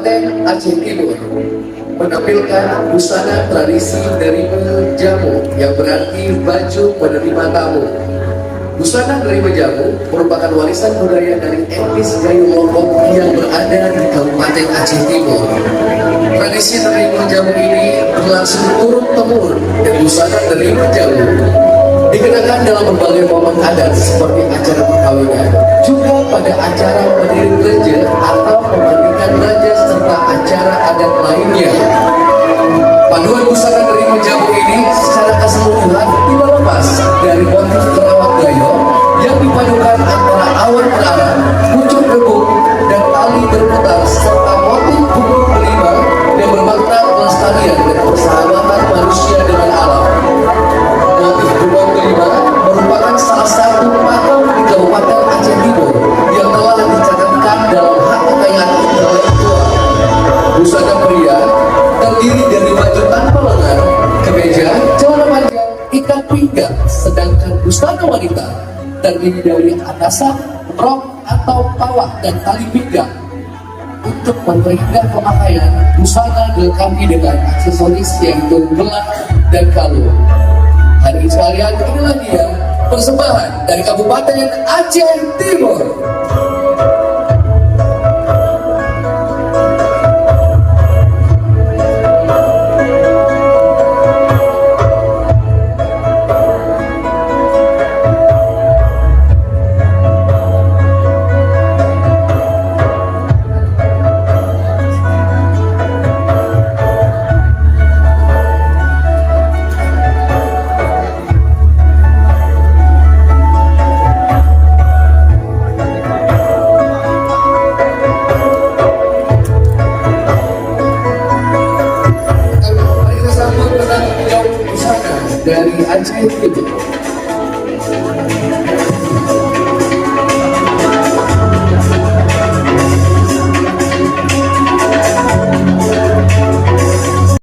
Kabupaten Aceh Timur menampilkan busana tradisi dari jamu yang berarti baju penerima tamu. Busana dari jamu merupakan warisan budaya dari etnis Gayo Lombok yang berada di Kabupaten Aceh Timur. Tradisi menerima jamu ini berlangsung turun-temurun dan busana dari jamu dikenakan dalam berbagai momen adat seperti acara perkawinan, juga pada acara meniring raja atau memandikan raja serta acara adat lainnya. Paduan busana dari jamu ini secara keseluruhan tidak lepas dari motif kerawat gayo yang dipadukan antara awan berarang, pucuk rebung, dan tali berputar serta motif bunga berlima yang bermakna pelestarian dan persahabatan manusia dengan alam. Motif bunga berlima merupakan salah satu makam di Kabupaten Aceh Timur yang telah dicatatkan dalam hak kekayaan intelektual. Busana pria terdiri dari baju tanpa lengan, kemeja, celana panjang, ikat pinggang, sedangkan busana wanita terdiri dari atasan, rok atau pawak dan tali pinggang. Untuk memperindah pemakaian, busana dilengkapi dengan aksesoris yaitu gelang dan kalung. Hadirin sekalian, inilah dia persembahan dari Kabupaten Aceh Timur. Dari Aceh Timur.